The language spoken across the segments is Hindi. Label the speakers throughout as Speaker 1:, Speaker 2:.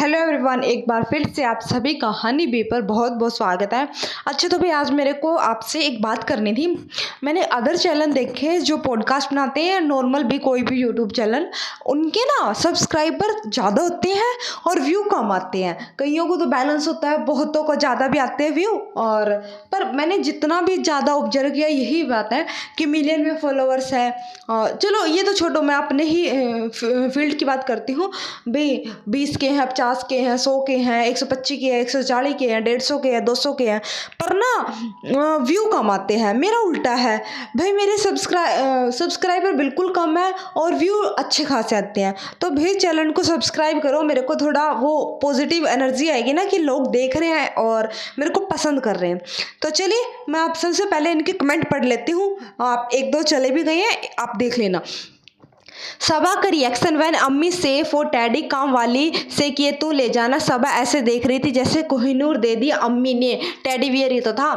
Speaker 1: हेलो एवरीवन, एक बार फिर से आप सभी का हनी बी पर बहुत बहुत स्वागत है। अच्छा तो भाई आज मेरे को आपसे एक बात करनी थी। मैंने अदर चैनल देखे जो पॉडकास्ट बनाते हैं, नॉर्मल भी कोई भी यूट्यूब चैनल, उनके ना सब्सक्राइबर ज़्यादा होते हैं और व्यू कम आते हैं। कईयों को तो बैलेंस होता है, बहुतों को ज़्यादा भी आते हैं व्यू। और पर मैंने जितना भी ज़्यादा ऑब्जर्व किया यही बात है कि मिलियन में फॉलोअर्स है। चलो ये तो छोड़ो, मैं अपने ही फील्ड की बात करती हूँ। भाई 20 के हैं, 50 के हैं, 100 के हैं, 125 के हैं, 140 के हैं, 150 के हैं, 200 के हैं, पर ना व्यू कम आते हैं। मेरा उल्टा है भाई, मेरे सब्सक्राइबर बिल्कुल कम है और व्यू अच्छे खासे आते हैं। तो भाई चैनल को सब्सक्राइब करो, मेरे को थोड़ा वो पॉजिटिव एनर्जी आएगी ना कि लोग देख रहे हैं और मेरे को पसंद कर रहे हैं। तो चलिए मैं आप सबसे पहले इनके कमेंट पढ़ लेती हूँ। आप एक दो चले भी गए हैं, आप देख लेना। सबा का रिएक्शन व्हेन अम्मी से फॉर टैडी काम वाली से किए तू ले जाना। सबा ऐसे देख रही थी जैसे कोहिनूर दे दी अम्मी ने। टेडी बियर ये तो था।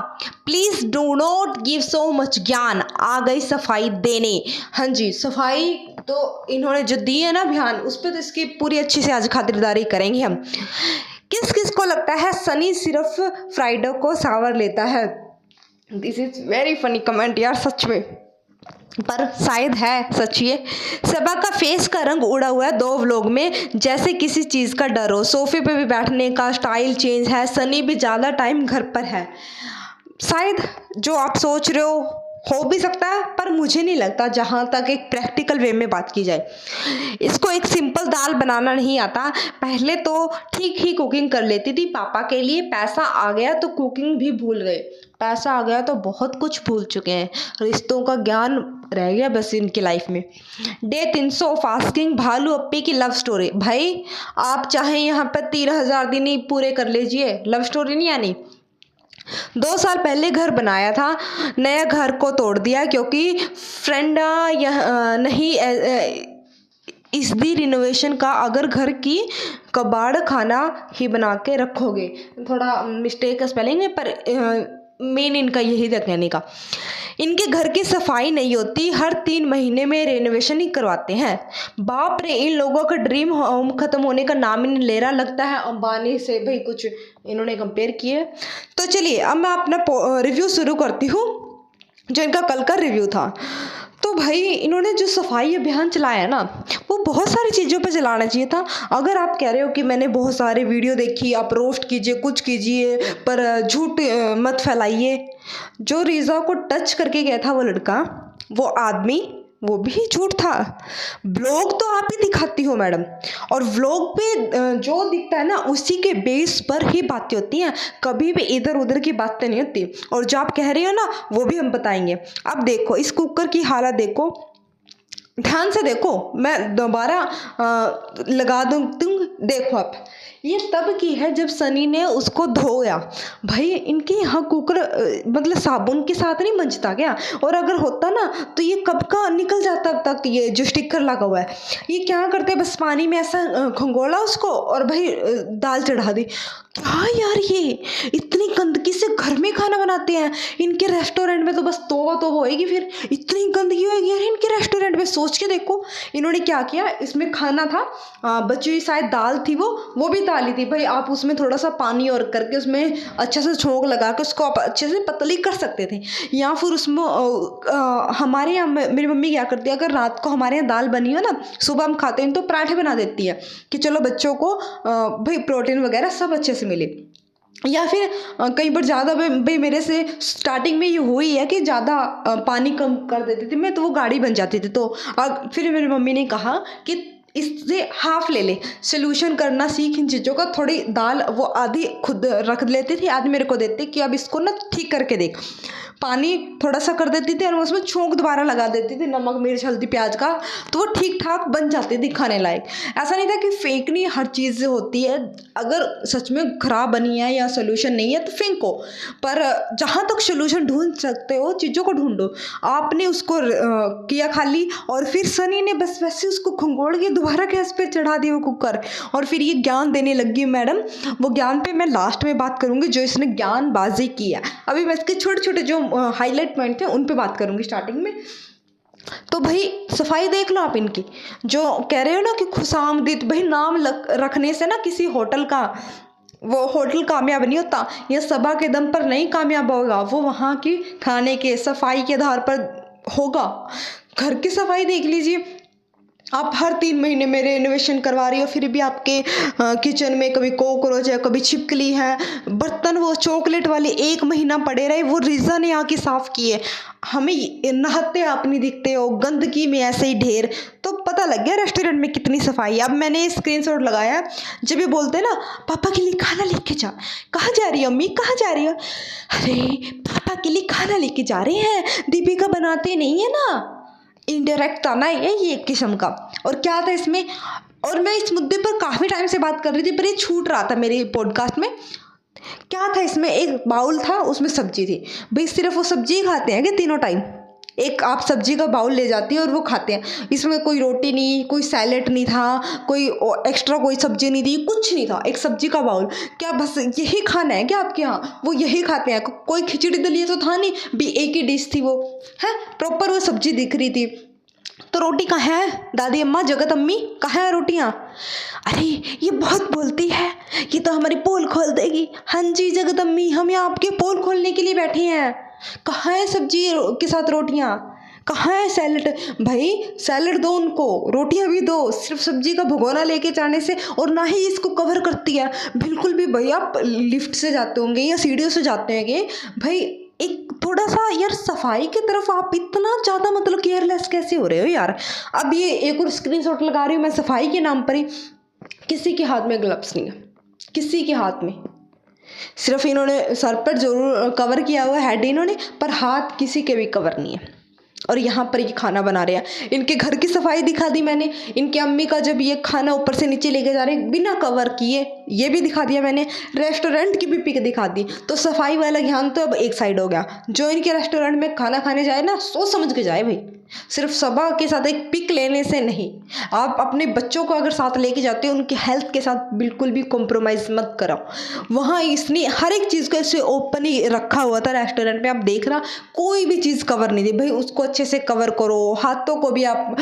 Speaker 1: Please do not give so much ज्ञान। आ गई सफाई देने। हाँ जी, सफाई तो इन्होंने जो दी है ना ध्यान, उस पर तो इसकी पूरी अच्छी से आज खातिरदारी करेंगे हम। किस किस को लगता है सनी सिर्फ फ्राइडे को सावर लेता है? This is very funny comment यार, सच में, पर शायद है सच। ये सबा का फेस का रंग उड़ा हुआ है दो व्लॉग में, जैसे किसी चीज़ का डर हो। सोफे पे भी बैठने का स्टाइल चेंज है। सनी भी ज़्यादा टाइम घर पर है। शायद जो आप सोच रहे हो भी सकता है, पर मुझे नहीं लगता। जहाँ तक एक प्रैक्टिकल वे में बात की जाए, इसको एक सिंपल दाल बनाना नहीं आता। पहले तो ठीक ही कुकिंग कर लेती थी पापा के लिए। पैसा आ गया तो कुकिंग भी भूल गए। पैसा आ गया तो बहुत कुछ भूल चुके हैं। रिश्तों का ज्ञान रह गया बस इनकी लाइफ में। डे 300 ऑफ आस्किंग भालू अप्पी की लव स्टोरी। भाई आप चाहे यहाँ पर 13,000 दिन ही पूरे कर लीजिए, लव स्टोरी नहीं आनी। 2 साल पहले घर बनाया था, नया घर को तोड़ दिया क्योंकि फ्रेंड नहीं इस दी रिनोवेशन का। अगर घर की कबाड़ खाना ही बना के रखोगे। थोड़ा मिस्टेक है स्पेलिंग में, पर मेन इनका यही था कहने का। इनके घर की सफाई नहीं होती, हर 3 महीने में रेनोवेशन ही करवाते हैं। बाप रे, इन लोगों का ड्रीम होम खत्म होने का नाम ही नहीं ले रहा। लगता है अंबानी से भाई कुछ इन्होंने कंपेयर किए। तो चलिए अब मैं अपना रिव्यू शुरू करती हूँ, जो इनका कल का रिव्यू था। तो भाई इन्होंने जो सफाई अभियान चलाया ना, वो बहुत सारी चीज़ों पे चलाना चाहिए था। अगर आप कह रहे हो कि मैंने बहुत सारे वीडियो देखी, आप रोस्ट कीजिए, कुछ कीजिए, पर झूठ मत फैलाइए। जो रीज़ा को टच करके गया था वो लड़का, वो आदमी, वो भी झूठ था। व्लॉग तो आप ही दिखाती हो मैडम, और व्लॉग पे जो दिखता है ना उसी के बेस पर ही बातें होती हैं। कभी भी इधर उधर की बातें नहीं होती। और जो आप कह रही हो ना वो भी हम बताएंगे। अब देखो इस कुकर की हालत देखो, ध्यान से देखो, मैं दोबारा लगा दूँ, देखो आप, ये तब की है जब सनी ने उसको धोया। भाई इनके यहाँ कुकर मतलब साबुन के साथ नहीं मंजता क्या? और अगर होता ना तो ये कब का निकल जाता। अब तक ये जो स्टिकर लगा हुआ है, ये क्या करते हैं, बस पानी में ऐसा खंगोला उसको और भाई दाल चढ़ा दी। क्या यार, ये इतनी गंदगी से घर में खाना बनाते हैं? इनके रेस्टोरेंट में तो बस तौबा तौबा होएगी, फिर इतनी गंदगी होएगी यार इनके रेस्टोरेंट में। सोच के देखो इन्होंने क्या किया। इसमें खाना था, बची हुई शायद दाल थी, वो भी डाली थी। भाई आप उसमें थोड़ा सा पानी और करके उसमें अच्छे से छोंक लगा के उसको आप अच्छे से पतली कर सकते थे। या फिर उसमें हमारे यहाँ मेरी मम्मी क्या करती है, अगर रात को हमारे यहाँ दाल बनी हो ना, सुबह हम खाते हैं तो पराठे बना देती है कि चलो बच्चों को भाई प्रोटीन वगैरह सब अच्छे से मिले। या फिर कई बार ज़्यादा भाई मेरे से स्टार्टिंग में ये हुई है कि ज़्यादा पानी कम कर देती थी मैं, तो वो गाढ़ी बन जाती थी। तो फिर मेरी मम्मी ने कहा कि इससे हाफ ले ले, सोल्यूशन करना सीख इन चीज़ों का। थोड़ी दाल वो आधी खुद रख लेती थी, आधी मेरे को देती कि अब इसको ना ठीक करके देख। पानी थोड़ा सा कर देती थी और उसमें छोंक दोबारा लगा देती थी, नमक मिर्च हल्दी प्याज का, तो वो ठीक ठाक बन जाती थी खाने लायक। ऐसा नहीं था कि फेंकनी हर चीज़ से होती है। अगर सच में ख़राब बनी है या सोल्यूशन नहीं है तो फेंको, पर जहाँ तक सोल्यूशन ढूंढ सकते हो चीज़ों को ढूंढो। आपने उसको किया खाली, और फिर सनी ने बस वैसे उसको खंगोड़ के दोबारा गैस पे चढ़ा दिया वो कुकर, और फिर ये ज्ञान देने लगी मैडम। वो ज्ञान पे मैं लास्ट में बात करूँगी, जो इसने ज्ञानबाजी की है। अभी मैं इसके छोटे छोटे जो हाईलाइट पॉइंट थे उन पे बात करूँगी स्टार्टिंग में। तो भाई सफाई देख लो आप इनकी। जो कह रहे हो ना कि खुशामदीद, भाई नाम रखने से ना किसी होटल का, वो होटल कामयाब नहीं होता, या सभा के दम पर नहीं कामयाब होगा, वो वहाँ की खाने के सफाई के आधार पर होगा। घर की सफाई देख लीजिए आप, हर 3 महीने में रेनोवेशन करवा रही हो, फिर भी आपके किचन में कभी कॉकरोच है, कभी छिपकली है, बर्तन वो चॉकलेट वाले 1 महीना पड़े रहे, वो रीज़ा ने आके साफ़ किए, हमें नहाते आप नहीं दिखते हो, गंदगी में ऐसे ही ढेर। तो पता लग गया रेस्टोरेंट में कितनी सफाई है। अब मैंने स्क्रीनशॉट लगाया, जब ये बोलते हैं ना पापा के लिए खाना लेके जा, कहाँ जा रही हो अम्मी, कहाँ जा रही हो, अरे पापा के लिए खाना लेके जा रहे हैं, दीपिका बनाते नहीं है ना, इनडायरेक्ट आना है ये एक किस्म का। और क्या था इसमें, और मैं इस मुद्दे पर काफ़ी टाइम से बात कर रही थी, पर ये छूट रहा था मेरे पॉडकास्ट में। क्या था इसमें, एक बाउल था, उसमें सब्जी थी। भाई सिर्फ वो सब्जी ही खाते हैं कि तीनों टाइम, एक आप सब्जी का बाउल ले जाती है और वो खाते हैं, इसमें कोई रोटी नहीं, कोई सैलेड नहीं था, कोई एक्स्ट्रा कोई सब्जी नहीं थी, कुछ नहीं था, एक सब्जी का बाउल। क्या बस यही खाना है क्या आपके यहाँ, वो यही खाते हैं? कोई खिचड़ी दलिया तो था नहीं, भी एक ही डिश थी वो है, प्रॉपर वो सब्जी दिख रही थी। तो रोटी कहाँ है दादी अम्मा, जगत अम्मी, कहाँ है रोटियाँ? अरे ये बहुत बोलती है, ये तो हमारी पोल खोल देगी। हाँ जी जगत अम्मी, हम यहाँ आपके पोल खोलने के लिए बैठे हैं। कहाँ है सब्जी के साथ रोटियाँ, कहाँ है सैलेड? भाई सैलेड दो उनको, रोटियां भी दो, सिर्फ सब्जी का भगोना लेके जाने से, और ना ही इसको कवर करती है बिल्कुल भी। भाई आप लिफ्ट से जाते होंगे या सीढ़ियों से जाते होंगे, भाई एक थोड़ा सा यार सफाई की तरफ आप इतना ज़्यादा मतलब केयरलेस कैसे हो रहे हो यार। अब ये एक और स्क्रीनशॉट लगा रही हूँ मैं सफाई के नाम पर ही, किसी के हाथ में ग्लव्स नहीं है, किसी के हाथ में, सिर्फ इन्होंने सर पर जरूर कवर किया हुआ है हेड इन्होंने, पर हाथ किसी के भी कवर नहीं है। और यहाँ पर ये खाना बना रहे हैं, इनके घर की सफाई दिखा दी मैंने, इनके अम्मी का जब ये खाना ऊपर से नीचे लेके जा रहे हैं बिना कवर किए, ये भी दिखा दिया मैंने, रेस्टोरेंट की भी पिक दिखा दी। तो सफाई वाला ध्यान तो अब एक साइड हो गया। जो इनके रेस्टोरेंट में खाना खाने जाए ना, सोच समझ के जाए भाई, सिर्फ सभा के साथ एक पिक लेने से नहीं। आप अपने बच्चों को अगर साथ लेके जाते हो, उनकी हेल्थ के साथ बिल्कुल भी कॉम्प्रोमाइज़ मत करो। वहाँ इसने हर एक चीज़ को ऐसे ओपन ही रखा हुआ था रेस्टोरेंट में, आप देखना कोई भी चीज़ कवर नहीं थी भाई, उसको अच्छे से कवर करो, हाथों को भी आप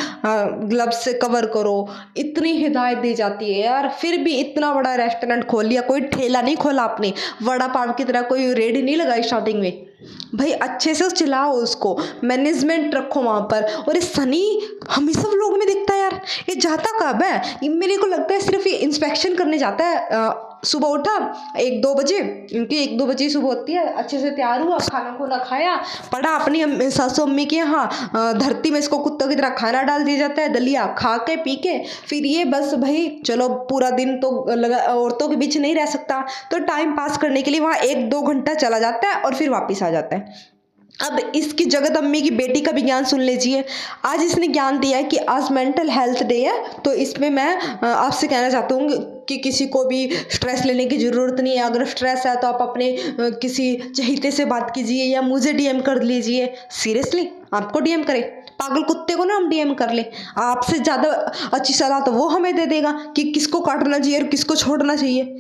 Speaker 1: ग्लव्स से कवर करो, इतनी हिदायत दी जाती है यार। फिर भी इतना बड़ा रेस्टोरेंट खोल लिया, कोई ठेला नहीं खोला आपने, वड़ा पाव की तरह कोई रेडी नहीं लगाई स्टार्टिंग में। भाई अच्छे से चिल्लाओ, उसको मैनेजमेंट रखो वहाँ पर। और ये सनी हम सब लोग में दिखता है यार, ये जाता कब है? ये मेरे को लगता है सिर्फ ये इंस्पेक्शन करने जाता है। सुबह उठा 1-2 बजे, इनकी 1-2 बजे सुबह होती है, अच्छे से तैयार हुआ, खाना खुना खाया, पड़ा अपनी सासू अम्मी के यहाँ, धरती में इसको कुत्तों की तरह खाना डाल दिया जाता है, दलिया खा के पी के, फिर ये बस भाई चलो पूरा दिन तो लगा औरतों के बीच नहीं रह सकता, तो टाइम पास करने के लिए वहाँ 1-2 घंटा चला जाता है और फिर वापस आ जाता है। अब इसकी जगत अम्मी की बेटी का भी ज्ञान सुन लीजिए। आज इसने ज्ञान दिया है कि आज मेंटल हेल्थ डे है, तो इसमें मैं आपसे कहना चाहता हूँ कि किसी को भी स्ट्रेस लेने की ज़रूरत नहीं है। अगर स्ट्रेस है तो आप अपने किसी चहीते से बात कीजिए या मुझे डीएम कर लीजिए। सीरियसली आपको डीएम करे, पागल कुत्ते को ना हम डीएम कर ले, आपसे ज़्यादा अच्छी सलाह तो वो हमें दे देगा कि किसको काटना चाहिए और किसको छोड़ना चाहिए।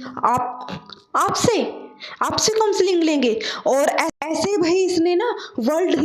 Speaker 1: आपसे काउंसलिंग लेंगे। और ऐसे भाई इसने ना वर्ल्ड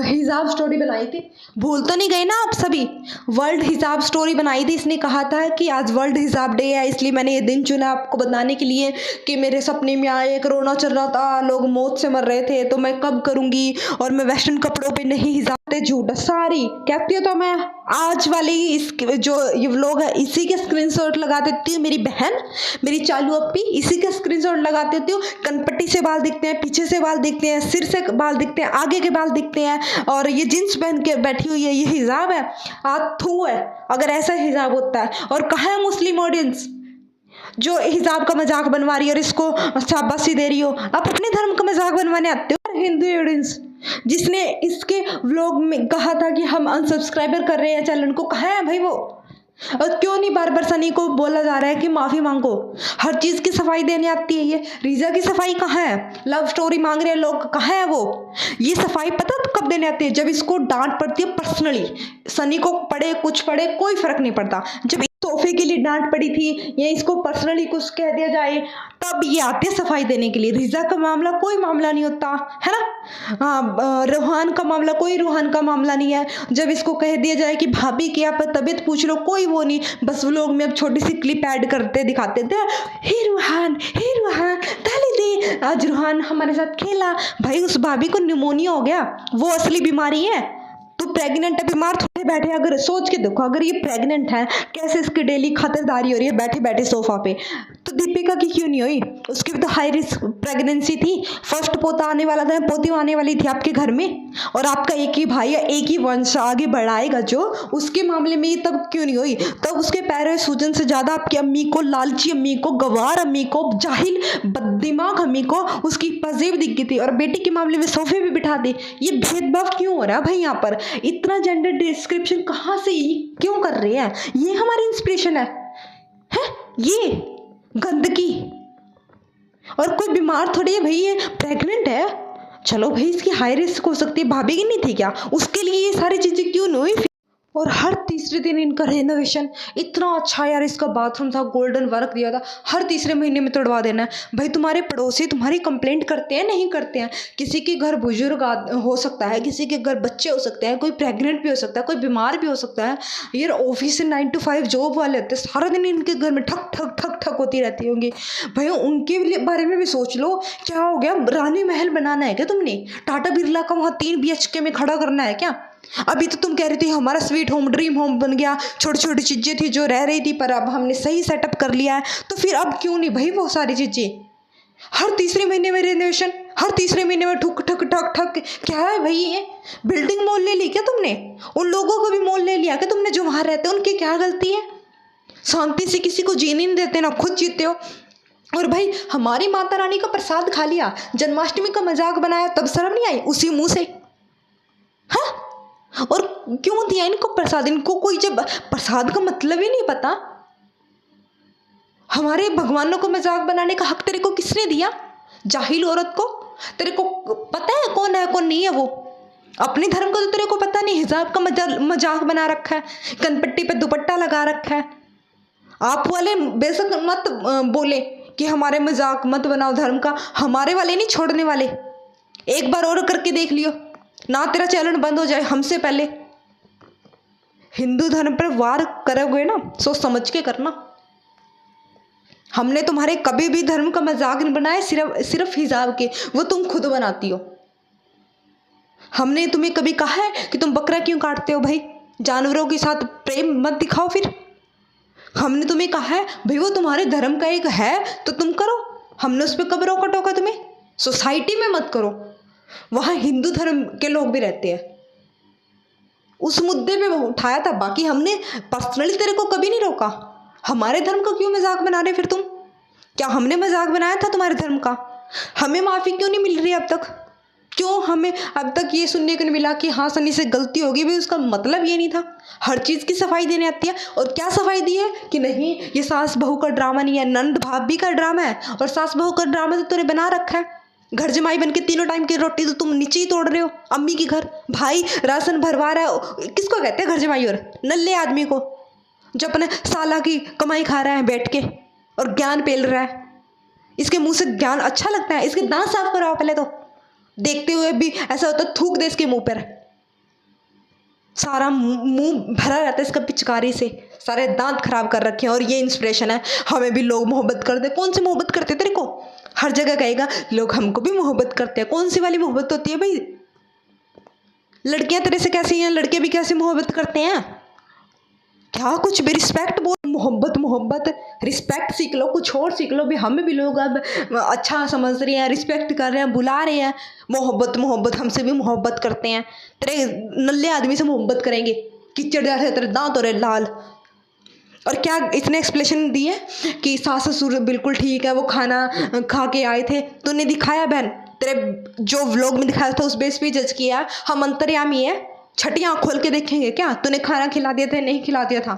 Speaker 1: हिजाब स्टोरी बनाई थी, भूल तो नहीं गए ना आप सभी? वर्ल्ड हिजाब स्टोरी बनाई थी, इसने कहा था कि आज वर्ल्ड हिजाब डे है, इसलिए मैंने ये दिन चुना आपको बताने के लिए कि मेरे सपने में आए, कोरोना चल रहा था, लोग मौत से मर रहे थे, तो मैं कब करूँगी, और मैं वेस्टर्न कपड़ों पे नहीं हिजाब पे झूठ सारी कहती हूँ। तो मैं आज वाली इस जो ये व्लॉग है इसी के स्क्रीनशॉट लगा देती हूँ, मेरी बहन मेरी चालू अप्पी इसी के स्क्रीनशॉट लगा देती हूँ। कनपट्टी से बाल दिखते हैं, पीछे से बाल दिखते हैं, सिर से बाल दिखते हैं, आगे के बाल दिखते हैं, और ये जींस पहन के बैठी हुई है, ये हिजाब है? थू है अगर ऐसा हिजाब होता है। और कहाँ है मुस्लिम ऑडियंस जो हिजाब का मजाक बनवा रही है और इसको शाबाशी दे रही हो? आप अपने धर्म का मजाक बनवाने आते हो। हिंदू ऑडियंस जिसने इसके व्लॉग में कहा था कि हम अनसब्सक्राइबर कर रहे हैं चैनल को, कहाँ है भाई वो? और क्यों नहीं बार बार सनी को बोला जा रहा है कि माफ़ी मांगो? हर चीज़ की सफाई देने आती है ये, रीजा की सफाई कहाँ है? लव स्टोरी मांग रहे हैं लोग, कहाँ है वो? ये सफाई पता तो कब देने आती है? जब इसको डांट पड़ती है पर्सनली। सनी को पड़े कुछ पड़े कोई फर्क नहीं पड़ता। जब तोहफे के लिए डांट पड़ी थी या इसको पर्सनली कुछ कह दिया जाए तब ये आते हैं सफाई देने के लिए। रिजा का मामला कोई मामला नहीं होता है ना। रूहान का मामला कोई रूहान का मामला नहीं है। जब इसको कह दिया जाए कि भाभी की आप तबीयत पूछ लो, कोई वो नहीं। बस व्लॉग में अब छोटी सी क्लिप ऐड करते दिखाते थे, हे रूहान ताली दे, आज रूहान हमारे साथ खेला। भाई उस भाभी को निमोनिया हो गया, वो असली बीमारी है। तो प्रेग्नेंट है, बीमार थोड़े बैठे। अगर सोच के देखो, अगर ये प्रेग्नेंट है कैसे इसकी डेली खातिरदारी हो रही है बैठे बैठे सोफा पे, तो दीपिका की क्यों नहीं हुई? उसकी भी तो हाई रिस्क प्रेगनेंसी थी। फर्स्ट पोता आने वाला था, पोती आने वाली थी आपके घर में, और आपका एक ही भाई है, एक ही वंश आगे बढ़ाएगा जो, उसके मामले में तब क्यों नहीं हुई? तब उसके पैरों सूजन से ज्यादा आपकी अम्मी को, लालची अम्मी को, गवार अम्मी को, जाहिल बददिमाग अम्मी को उसकी पजेब दिख गई थी, और बेटी के मामले में सोफे भी बिठा दी। ये भेदभाव क्यों हो रहा है भाई? यहाँ पर इतना जेंडर डिस्क्रिप्शन कहाँ से क्यों कर रहे हैं? ये हमारी इंस्पिरेशन है ये गंदगी। और कोई बीमार थोड़ी है भाई, ये प्रेग्नेंट है। चलो भाई इसकी हाई रिस्क हो सकती है, भाभी की नहीं थी क्या? उसके लिए ये सारी चीजें क्यों नहीं हुई? और हर तीसरे दिन इनका रेनोवेशन इतना अच्छा यार, इसका बाथरूम था, गोल्डन वर्क दिया था, हर तीसरे महीने में तोड़वा देना है। भाई तुम्हारे पड़ोसी तुम्हारी कंप्लेंट करते हैं नहीं करते हैं? किसी के घर बुजुर्ग हो सकता है, किसी के घर बच्चे हो सकते हैं, कोई प्रेग्नेंट भी हो सकता है, कोई बीमार भी हो सकता है। यार ऑफिस से 9 to 5 जॉब वाले होते हैं, सारा दिन इनके घर में ठक ठक ठक ठक होती रहती होंगी। भाई उनके बारे में भी सोच लो। क्या हो गया, रानी महल बनाना है क्या तुमने? टाटा बिरला का वहाँ 3 BHK में खड़ा करना है क्या? अभी तो तुम कह रही थी हमारा स्वीट होम ड्रीम होम बन गया, छोटी छोटी चीजें थी जो रह रही थी पर अब हमने सही सेटअप कर लिया है, तो फिर अब क्यों नहीं भाई वो सारी चीजें? हर तीसरे महीने में रेनोवेशन, हर तीसरे महीने में ठुक ठक ठक ठक। क्या है भाई ये? बिल्डिंग मोल ले ली क्या तुमने? उन लोगों को भी मोल ले लिया क्या तुमने जो वहां रहते हैं? उनकी क्या गलती है? शांति से किसी को जीने नहीं देते, ना खुद जीते हो। और भाई हमारी माता रानी का प्रसाद खा लिया, जन्माष्टमी का मजाक बनाया, तब शर्म नहीं आई उसी मुंह से? हाँ, और क्यों दिया इनको प्रसाद? इनको कोई जब प्रसाद का मतलब ही नहीं पता। हमारे भगवानों को मजाक बनाने का हक तेरे को किसने दिया? जाहिल औरत को। तेरे को पता है कौन है कौन नहीं है? वो अपने धर्म का तो तेरे को पता नहीं, हिजाब का मजाक बना रखा है, कनपट्टी पे दुपट्टा लगा रखा है। आप वाले बेशक मत बोले कि हमारे मजाक मत बनाओ धर्म का, हमारे वाले नहीं छोड़ने वाले। एक बार और करके देख लियो ना, तेरा चैनल बंद हो जाए हमसे पहले। हिंदू धर्म पर वार करोगे ना, सोच समझ के करना। हमने तुम्हारे कभी भी धर्म का मजाक नहीं बनाया, सिर्फ हिजाब के, वो तुम खुद बनाती हो। हमने तुम्हें कभी कहा है कि तुम बकरा क्यों काटते हो? भाई जानवरों के साथ प्रेम मत दिखाओ। फिर हमने तुम्हें कहा है भाई वो तुम्हारे धर्म का एक है तो तुम करो, हमने उस पर कब रोका टोका तुम्हें? सोसाइटी में मत करो, वहां हिंदू धर्म के लोग भी रहते हैं। उस मुद्दे पे उठाया था, बाकी हमने पर्सनली तेरे को कभी नहीं रोका। हमारे धर्म का क्यों मजाक बना रहे फिर तुम? क्या हमने मजाक बनाया था तुम्हारे धर्म का? हमें माफी क्यों नहीं मिल रही अब तक? क्यों हमें अब तक ये सुनने को नहीं मिला कि हाँ सनी से गलती होगी? भाई उसका मतलब ये नहीं था। हर चीज की सफाई देने आती है। और क्या सफाई दी है कि नहीं ये सास बहू का ड्रामा नहीं है, नंद भाभी का ड्रामा है। और सास बहू का ड्रामा तो तूने बना रखा है। घर जमाई बन के तीनों टाइम की रोटी तो तुम नीचे ही तोड़ रहे हो। अम्मी की घर, भाई राशन भरवा रहा है। किसको कहते हैं घर जमाई? और नल्ले आदमी को जो अपने साला की कमाई खा रहा है बैठ के और ज्ञान पेल रहा है। इसके मुंह से ज्ञान अच्छा लगता है? इसके दांत साफ कराओ पहले तो। देखते हुए भी ऐसा होता है थूक दे इसके मुंह पर। सारा मुंह भरा रहता है इसका पिचकारी से, सारे दांत खराब कर रखे हैं। और ये इंस्पिरेशन है, हमें भी लोग मोहब्बत करते। कौन सी मोहब्बत करते तेरे को? हर जगह कहेगा लोग हमको भी मोहब्बत करते हैं। कौन सी वाली मोहब्बत होती है भाई? लड़कियां तेरे से कैसी हैं? लड़के भी कैसे मोहब्बत करते हैं? क्या कुछ भी रिस्पेक्ट बोल, मोहब्बत मोहब्बत, रिस्पेक्ट सीख लो, कुछ और सीख लो। भी हमें भी लोग अब अच्छा समझ रहे हैं, रिस्पेक्ट कर रहे हैं, बुला रहे हैं। मोहब्बत मोहब्बत, हमसे भी मोहब्बत करते हैं। तेरे नल्ले आदमी से मोहब्बत करेंगे? कीचड़ जैसे तेरे दांत हो रहे लाल। और क्या इतने एक्सप्लेनेशन दिए कि सास ससुर बिल्कुल ठीक है, वो खाना खा के आए थे, तूने दिखाया बहन? तेरे जो व्लॉग में दिखाया था उस बेस पे जज किया। हम अंतर्यामी है, छठी आँख खोल के देखेंगे क्या तूने खाना खिला दिया था नहीं खिला दिया था?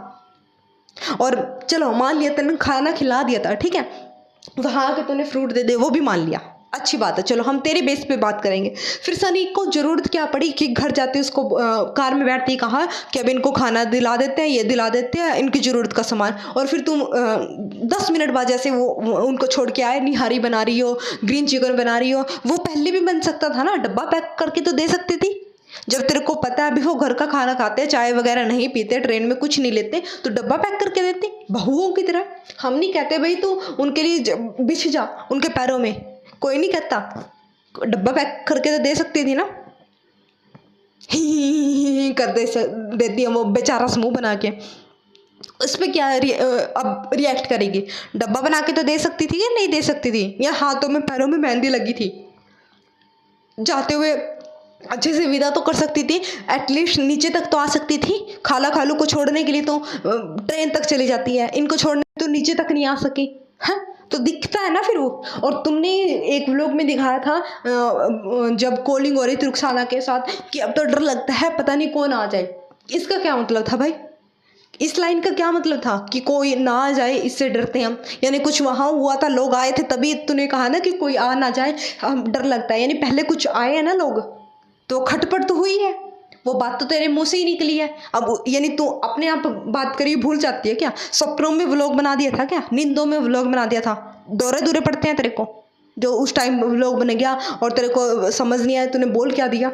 Speaker 1: और चलो मान लिया तूने खाना खिला दिया था, ठीक है, वहाँ आके तूने फ्रूट दे दे, वो भी मान लिया। अच्छी बात है, चलो हम तेरे बेस पे बात करेंगे। फिर सनी को ज़रूरत क्या पड़ी कि घर जाते उसको कार में बैठते ही कहा कि अब इनको खाना दिला देते हैं, ये दिला देते हैं इनकी ज़रूरत का सामान, और फिर तुम 10 मिनट बाद जैसे वो उनको छोड़ के आए, निहारी बना रही हो, ग्रीन चिकन बना रही हो, वो पहले भी बन सकता था ना, डब्बा पैक करके तो दे सकती थी। जब तेरे को पता है अभी वो घर का खाना खाते हैं, चाय वगैरह नहीं पीते, ट्रेन में कुछ नहीं लेते, तो डब्बा पैक करके देती बहुओं की तरह। हम नहीं कहते भाई तू उनके लिए बिछ जा उनके पैरों में, कोई नहीं कहता, डब्बा पैक करके तो दे सकती थी ना। ही कर देती है वो बेचारा मुंह बना के, उस पर क्या अब रिएक्ट करेगी। डब्बा बना के तो दे सकती थी या नहीं दे सकती थी, या हाथों में पैरों में मेहंदी लगी थी, जाते हुए अच्छे से विदा तो कर सकती थी, एटलीस्ट नीचे तक तो आ सकती थी। खाला खालू को छोड़ने के लिए तो ट्रेन तक चली जाती है, इनको छोड़ने तो नीचे तक नहीं आ सकी। हाँ, तो दिखता है ना फिर वो। और तुमने एक व्लॉग में दिखाया था जब कॉलिंग हो रही थी रुखसाना के साथ कि अब तो डर लगता है पता नहीं कौन आ जाए, इसका क्या मतलब था भाई? इस लाइन का क्या मतलब था कि कोई ना आ जाए इससे डरते हम, यानी कुछ वहाँ हुआ था, लोग आए थे तभी तूने कहा ना कि कोई आ ना जाए हम डर लगता है, यानी पहले कुछ आए हैं ना लोग, तो खटपट तो हुई है, वो बात तो तेरे मुंह से ही निकली है। अब यानी तू अपने आप बात करी भूल जाती है क्या? सपनों में व्लॉग बना दिया था क्या? नींदों में व्लॉग बना दिया था? दौरे दूरे पड़ते हैं तेरे को जो उस टाइम व्लॉग बन गया और तेरे को समझ नहीं आया तूने बोल क्या दिया?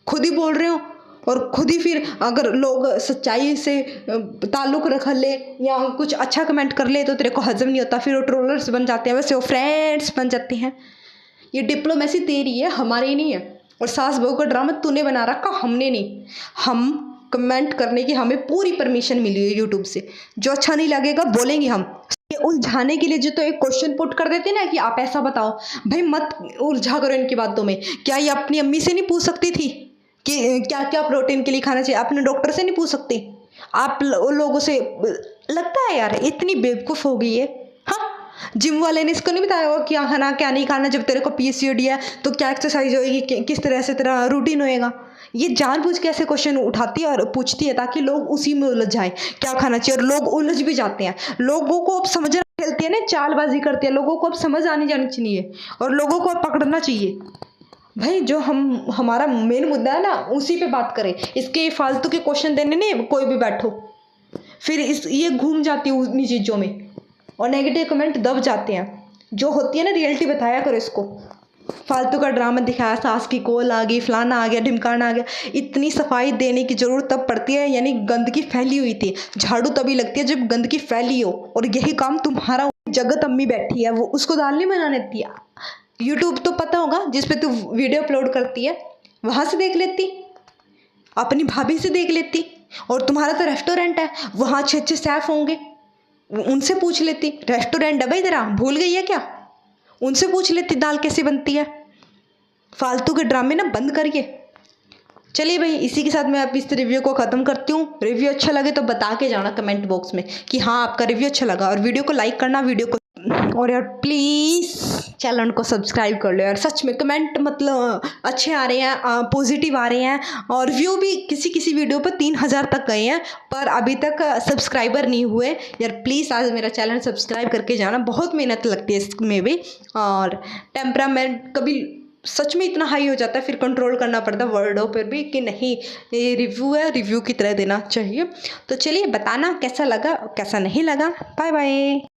Speaker 1: खुद ही बोल रहे हो, और खुद ही फिर अगर लोग सच्चाई से ताल्लुक़ रख ले या कुछ अच्छा कमेंट कर ले तो तेरे को हजम नहीं होता, फिर वो ट्रोलर्स बन जाते हैं, वैसे वो फ्रेंड्स बन जाते हैं। ये डिप्लोमेसी तेरी है, हमारी नहीं है। और सास बहू का ड्रामा तूने बना रखा, हमने नहीं। हम कमेंट करने की हमें पूरी परमिशन मिली है यूट्यूब से, जो अच्छा नहीं लगेगा बोलेंगे हम। ये उलझाने के लिए जो तो एक क्वेश्चन पुट कर देते ना कि आप ऐसा बताओ, भाई मत उलझा करो इनकी बातों में। क्या ये अपनी अम्मी से नहीं पूछ सकती थी कि क्या क्या प्रोटीन के लिए खाना चाहिए? अपने डॉक्टर से नहीं पूछ सकती? आप लोगों से लगता है यार इतनी बेवकूफ़ हो गई है। हाँ, जिम वाले ने इसको नहीं बताया होगा क्या खाना क्या नहीं खाना, जब तेरे को पीसीओडी है तो क्या एक्सरसाइज होएगी, किस तरह से तेरा रूटीन होएगा। ये जानबूझ के ऐसे क्वेश्चन उठाती है और पूछती है ताकि लोग उसी में उलझ जाएं क्या खाना चाहिए, और लोग उलझ भी जाते हैं। लोगों को अब समझना खेलती है ना, चालबाजी करती है, लोगों को अब समझ आनी जानी चाहिए और लोगों को अब पकड़ना चाहिए। भाई जो हमारा मेन मुद्दा है ना उसी पे बात करें, इसके फालतू के क्वेश्चन देने नहीं कोई भी बैठो, फिर ये घूम जाती है उन्हीं चीज़ों में और नेगेटिव कमेंट दब जाते हैं। जो होती है ना रियलिटी बताया करो इसको, फालतू का ड्रामा दिखाया, सास की कॉल आ गई, फलाना आ गया, ढिमकाना आ गया। इतनी सफाई देने की ज़रूरत तब पड़ती है, यानी गंदगी फैली हुई थी, झाड़ू तभी लगती है जब गंदगी फैली हो, और यही काम तुम्हारा। जगत अम्मी बैठी है वो उसको दाल नहीं बनाने देती है। यूट्यूब तो पता होगा जिस पे तू वीडियो अपलोड करती है, वहाँ से देख लेती, अपनी भाभी से देख लेती, और तुम्हारा तो रेस्टोरेंट है वहाँ अच्छे अच्छे शेफ होंगे, उनसे पूछ लेती। रेस्टोरेंट है भाई तेरा, भूल गई है क्या? उनसे पूछ लेती दाल कैसे बनती है। फालतू के ड्रामे ना बंद करिए। चलिए भाई, इसी के साथ मैं अब इस रिव्यू को ख़त्म करती हूँ। रिव्यू अच्छा लगे तो बता के जाना कमेंट बॉक्स में कि हाँ आपका रिव्यू अच्छा लगा, और वीडियो को लाइक करना, वीडियो को, और यार प्लीज़ चैनल को सब्सक्राइब कर लो यार। सच में कमेंट मतलब अच्छे आ रहे हैं, पॉजिटिव आ रहे हैं, और व्यू भी किसी किसी वीडियो पर 3000 तक गए हैं, पर अभी तक सब्सक्राइबर नहीं हुए। यार प्लीज़ आज मेरा चैनल सब्सक्राइब करके जाना, बहुत मेहनत लगती है इसमें भी, और टेम्परामेंट कभी सच में इतना हाई हो जाता है, फिर कंट्रोल करना पड़ता है वर्डों पर भी कि नहीं ये रिव्यू है, रिव्यू की तरह देना चाहिए। तो चलिए बताना कैसा लगा कैसा नहीं लगा। Bye bye.